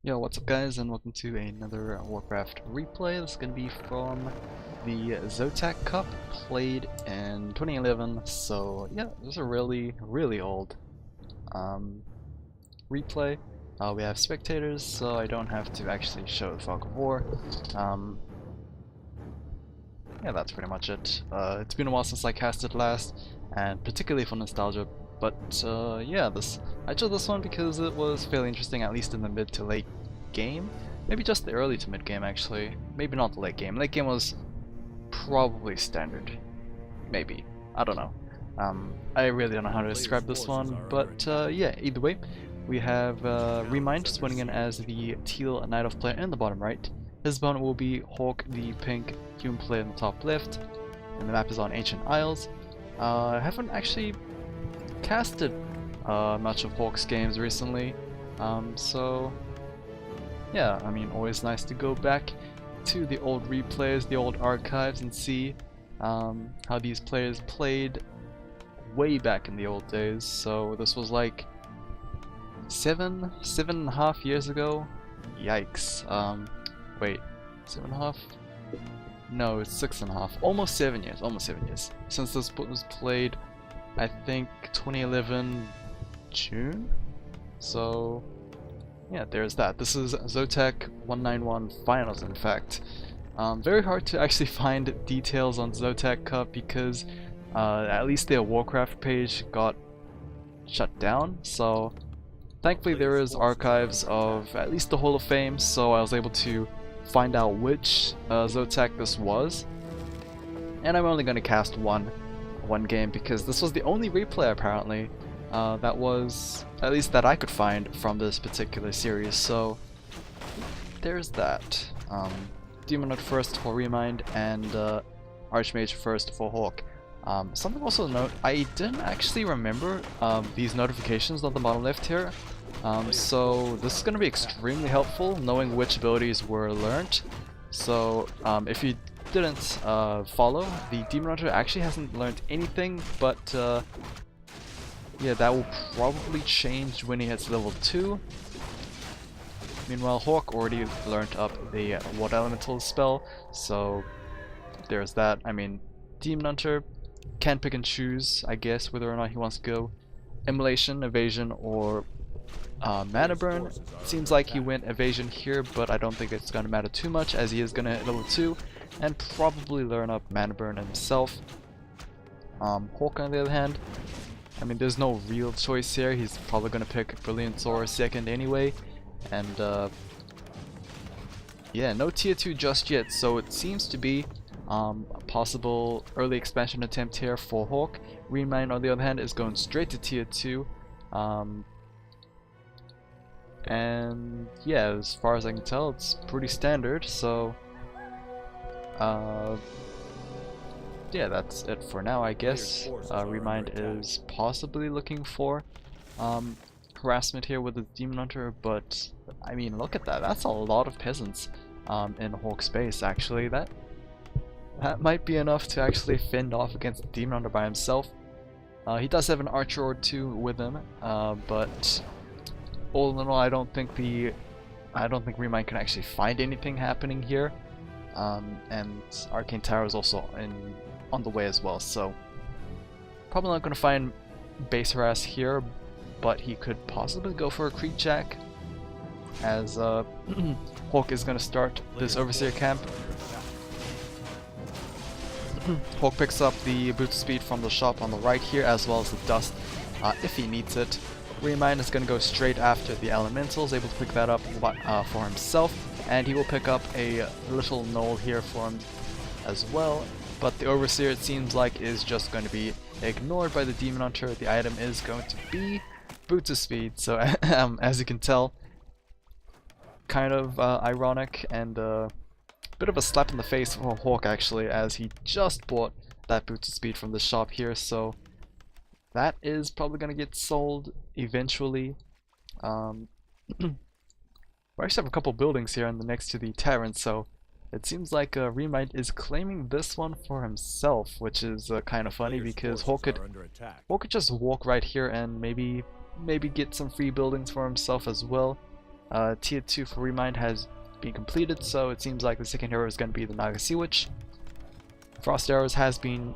Yo, what's up guys, and welcome to another Warcraft replay. This is going to be from the ZOTAC Cup, played in 2011, so yeah, this is a really old replay. We have spectators, so I don't have to actually show the Fog of War. Yeah, that's pretty much it. It's been a while since I cast it last, and particularly for nostalgia, but yeah, I chose this one because it was fairly interesting, at least in the mid to late game. Maybe just the early to mid game actually. Maybe not the late game. Late game was probably standard. Maybe. I don't know. I really don't know how to describe this one, but yeah, either way, we have Remind swinging in as the teal Night Elf player in the bottom right. His opponent will be Hawk, the pink human player in the top left, and the map is on Ancient Isles. I haven't actually casted much of Hawk's games recently, so yeah, I mean, always nice to go back to the old replays, the old archives, and see how these players played way back in the old days. So this was like seven and a half years ago. Yikes. Wait, 7.5? No, it's 6.5. Almost 7 years. Almost 7 years since this was played. I think 2011 June. So yeah, there's that. This is ZOTAC 191 Finals, in fact. Very hard to actually find details on ZOTAC Cup because at least their Warcraft page got shut down. So thankfully there is archives of at least the Hall of Fame, so I was able to find out which ZOTAC this was. And I'm only going to cast one game because this was the only replay apparently that was, at least that I could find from this particular series, so there's that. Demon first for Remind and Archmage first for Hawk. Something also to note, I didn't actually remember these notifications on the bottom left here, so this is going to be extremely helpful knowing which abilities were learned. So if you didn't follow, the Demon Hunter actually hasn't learned anything, but yeah, that will probably change when he hits level 2. Meanwhile, Hawk already learned up the Water Elemental spell, so there's that. I mean, Demon Hunter can pick and choose, I guess, whether or not he wants to go Immolation, Evasion, or Mana Burn. Seems like he went Evasion here, but I don't think it's going to matter too much as he is going to hit level 2 and probably learn up Mana Burn himself. Hawk, on the other hand, I mean, there's no real choice here. He's probably going to pick Brilliance or second anyway. And yeah, no tier 2 just yet, so it seems to be a possible early expansion attempt here for Hawk. Remind, on the other hand, is going straight to tier 2. And yeah, as far as I can tell, it's pretty standard, so yeah, that's it for now, I guess. Remind is possibly looking for harassment here with the Demon Hunter, but I mean, look at that. That's a lot of peasants in Hawk space, actually. That might be enough to actually fend off against the Demon Hunter by himself. He does have an archer or two with him, but all in all, I don't think Remind can actually find anything happening here. And Arcane Tower is also on the way as well, so probably not going to find base harass here, but he could possibly go for a creep jack as Hawk is going to start this Overseer camp. Hawk picks up the boot speed from the shop on the right here, as well as the dust if he needs it. Remind is going to go straight after the elementals, able to pick that up for himself, and he will pick up a little knoll here for him as well. But the Overseer, it seems like, is just going to be ignored by the Demon Hunter. The item is going to be boot to speed, so as you can tell, kind of ironic and a bit of a slap in the face for Hawk actually, as he just bought that boot to speed from the shop here, so that is probably going to get sold eventually. We actually have a couple buildings here and next to the tavern, so it seems like Remind is claiming this one for himself, which is kind of funny because Hawk could just walk right here and maybe get some free buildings for himself as well. Tier 2 for Remind has been completed, so it seems like the second hero is going to be the Naga Sea Witch. Frost Arrows has been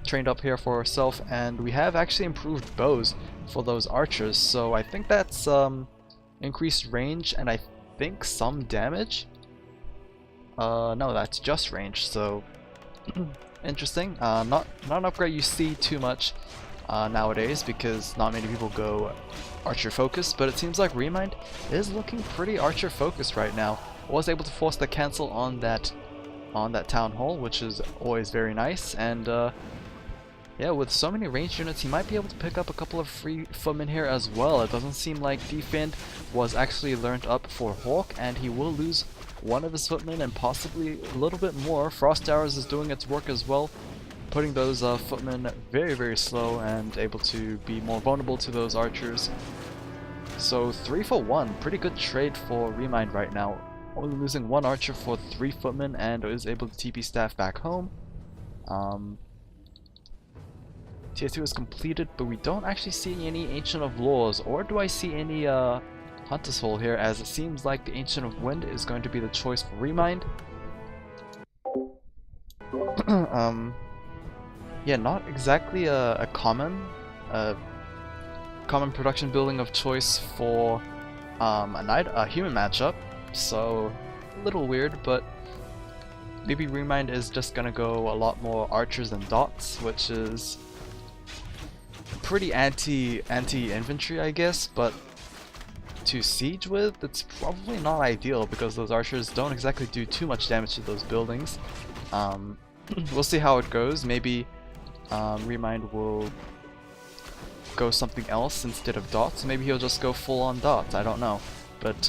trained up here for herself, and we have actually improved bows for those archers, so I think that's increased range and I think some damage. No, that's just range, so interesting. Not an upgrade you see too much nowadays because not many people go archer focused, but it seems like Remind is looking pretty archer focused right now. Was able to force the cancel on that town hall, which is always very nice, and yeah, with so many ranged units, he might be able to pick up a couple of free footmen here as well. It doesn't seem like Defend was actually learned up for Hawk, and he will lose one of his footmen and possibly a little bit more. Frost Arrows is doing its work as well, putting those footmen very, very slow and able to be more vulnerable to those archers. So 3 for 1, pretty good trade for Remind right now. Only losing one archer for 3 footmen and is able to TP staff back home. Tier 2 is completed, but we don't actually see any Ancient of Laws, or do I see any Hunter's Hole here, as it seems like the Ancient of Wind is going to be the choice for Remind. Yeah, not exactly a common production building of choice for a human matchup, so a little weird, but maybe Remind is just gonna go a lot more archers than dots, which is pretty anti-infantry, I guess, but to siege with, it's probably not ideal because those archers don't exactly do too much damage to those buildings. We'll see how it goes. Maybe Remind will go something else instead of dots. Maybe he'll just go full on dots, I don't know. But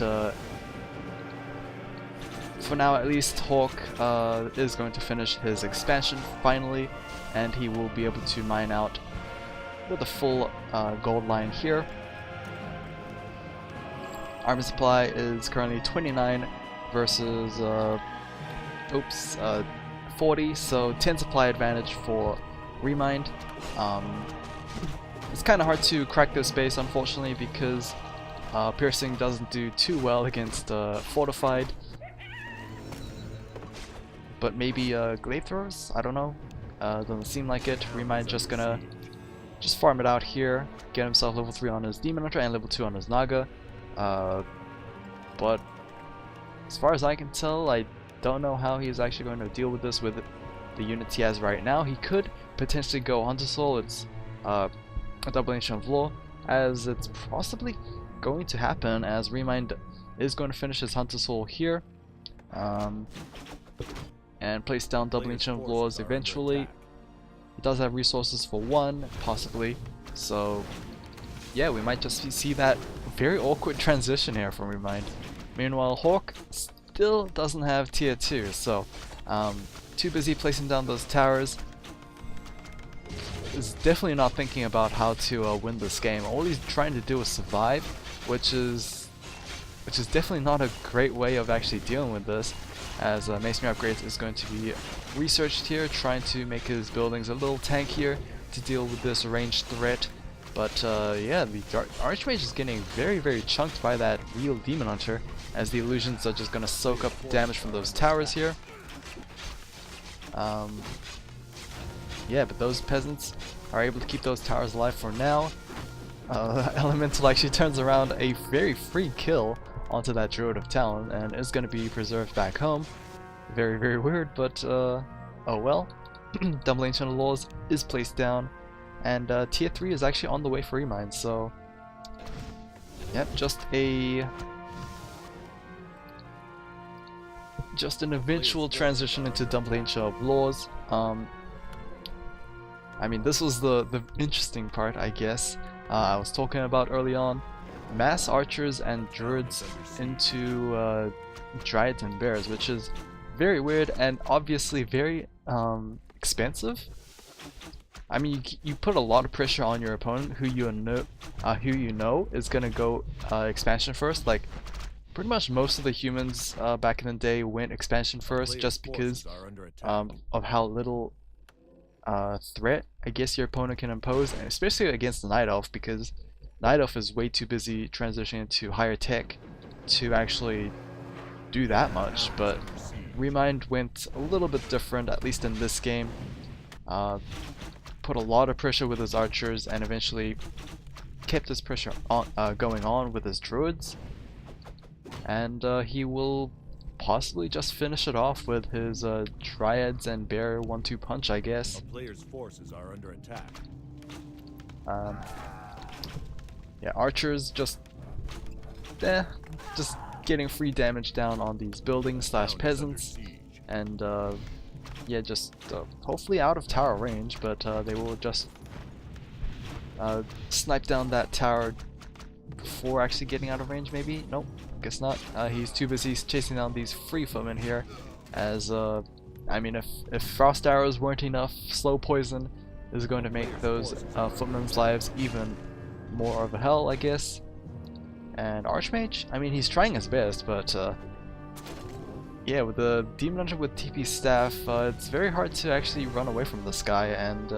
for now at least, Hawk is going to finish his expansion finally, and he will be able to mine out with a full gold line here. Army supply is currently 29 versus 40, so 10 supply advantage for Remind. It's kind of hard to crack this base, unfortunately, because piercing doesn't do too well against fortified. But maybe glaive throwers? I don't know. Doesn't seem like it. Remind just gonna farm it out here, get himself level 3 on his Demon Hunter and level 2 on his Naga. But as far as I can tell, I don't know how he's actually going to deal with this with the units he has right now. He could potentially go Hunter Soul. It's a double Ancient of Law, as it's possibly going to happen, as Remind is going to finish his Hunter Soul here, and place down double Ancient of Laws eventually. He does have resources for 1, possibly, so yeah, we might just see that very awkward transition here from Remind. Meanwhile, Hawk still doesn't have tier 2, so too busy placing down those towers. Is definitely not thinking about how to win this game. All he's trying to do is survive, which is definitely not a great way of actually dealing with this, as Masonry Upgrades is going to be researched here, trying to make his buildings a little tankier to deal with this ranged threat. But yeah, the Archmage is getting very, very chunked by that real Demon Hunter, as the illusions are just going to soak up damage from those towers here. Yeah, but those peasants are able to keep those towers alive for now. Elemental actually turns around a very free kill onto that Druid of Talon and is going to be preserved back home. Very, very weird, but oh well. Double Ancient of Laws is placed down, and tier 3 is actually on the way for Remind, so yep, just an eventual transition into Double Ancient of Laws. I mean, this was the interesting part, I guess. I was talking about early on, mass archers and druids into dryads and bears, which is very weird and obviously very expensive. I mean, you put a lot of pressure on your opponent, who you know is gonna go expansion first. Like, pretty much most of the humans back in the day went expansion first, just because of how little threat I guess your opponent can impose, and especially against the Night Elf, because Night Elf is way too busy transitioning to higher tech to actually do that much, but Remind went a little bit different, at least in this game. Put a lot of pressure with his archers and eventually kept his pressure on, going on with his druids, and he will possibly just finish it off with his dryads and bear 1-2 punch, I guess. A player's forces are under attack. Yeah, archers just getting free damage down on these buildings slash peasants, and yeah, just hopefully out of tower range, but they will just snipe down that tower before actually getting out of range, maybe? Nope, guess not. He's too busy chasing down these free footmen here, as I mean, if frost arrows weren't enough, slow poison is going to make those footmen's lives even more of a hell, I guess. And Archmage, I mean, he's trying his best, but yeah, with the Demon Hunter with TP staff, it's very hard to actually run away from this guy, and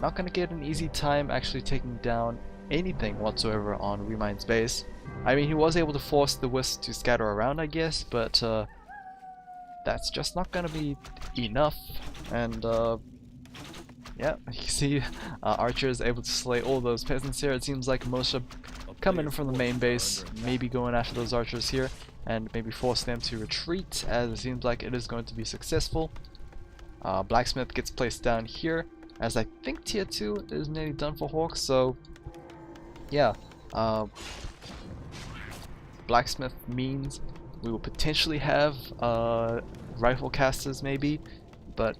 not gonna get an easy time actually taking down anything whatsoever on Remind's base. I mean, he was able to force the wisp to scatter around, I guess, but that's just not gonna be enough. And yeah, you can see Archer is able to slay all those peasants here. It seems like most are coming from the main base, maybe going after those archers here, and maybe force them to retreat, as it seems like it is going to be successful. Blacksmith gets placed down here, as I think tier 2 is nearly done for Hawk, so yeah, Blacksmith means we will potentially have rifle casters maybe, but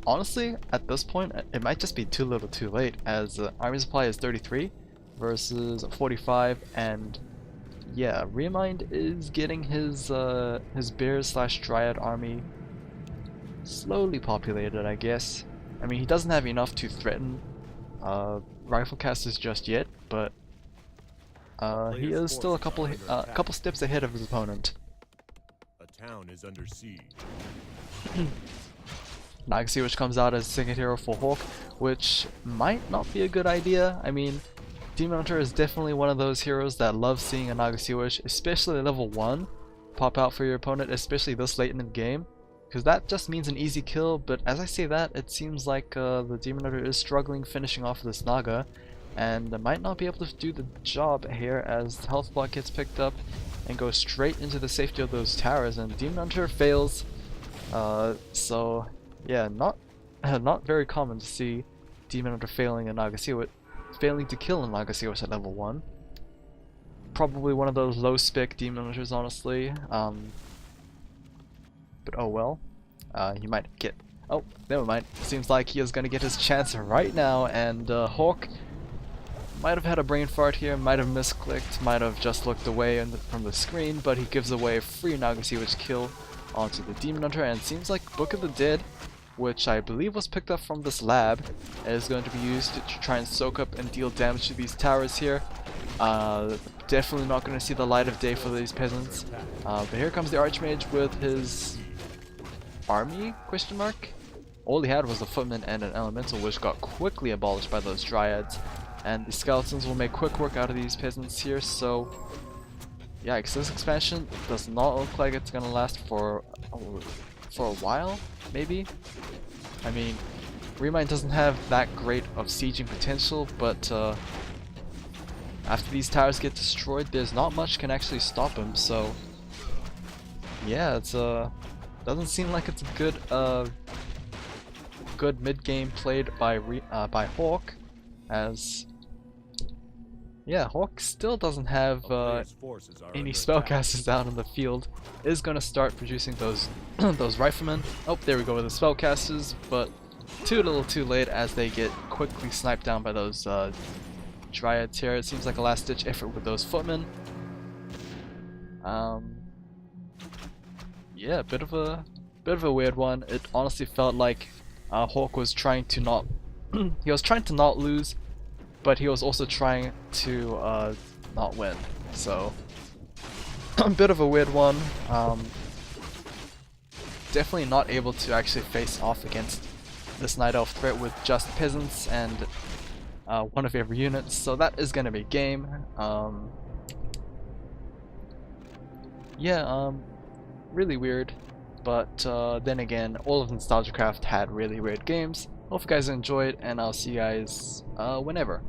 honestly, at this point, it might just be too little too late, as army supply is 33 versus 45, and yeah, Remind is getting his bear slash dryad army slowly populated, I guess. I mean, he doesn't have enough to threaten rifle casters just yet, but he is still a couple steps ahead of his opponent. A town is under siege. Nagasi, which comes out as second hero for Hawk, which might not be a good idea. I mean, Demon Hunter is definitely one of those heroes that loves seeing a Nagasi Wish, especially level 1, pop out for your opponent, especially this late in the game, because that just means an easy kill. But as I say that, it seems like the Demon Hunter is struggling finishing off this Naga, and might not be able to do the job here, as the health block gets picked up and goes straight into the safety of those towers, and Demon Hunter fails. So yeah, not very common to see Demon Hunter failing a Nagasiwit, failing to kill a Nagasiwit at level 1. Probably one of those low spec Demon Hunters, honestly. But oh well. He might get. Oh, never mind. Seems like he is gonna get his chance right now, and Hawk might have had a brain fart here, might have misclicked, might have just looked away from the screen, but he gives away a free Nagasiwit kill onto the Demon Hunter, and it seems like Book of the Dead, which I believe was picked up from this lab, is going to be used to try and soak up and deal damage to these towers here. Definitely not going to see the light of day for these peasants. But here comes the Archmage with his army, question mark? All he had was a footman and an elemental, which got quickly abolished by those dryads. And the skeletons will make quick work out of these peasants here, so yikes, this expansion does not look like it's going to last for a while, maybe? I mean, Remind doesn't have that great of sieging potential, but after these towers get destroyed, there's not much can actually stop him, so yeah, it's doesn't seem like it's a good mid-game played by Hawk, as yeah, Hawk still doesn't have any spellcasters out in the field. Is gonna start producing those those riflemen. Oh, there we go with the spellcasters, but too little too late, as they get quickly sniped down by those dryads here. It seems like a last ditch effort with those footmen. Yeah, bit of a weird one. It honestly felt like Hawk was trying to not he was trying to not lose, but he was also trying to not win. So a bit of a weird one. Definitely not able to actually face off against this Night Elf threat with just peasants, and one of every unit, so that is gonna be game. Yeah, really weird, but then again, all of NostalgiaCraft had really weird games. Hope you guys enjoyed, and I'll see you guys whenever.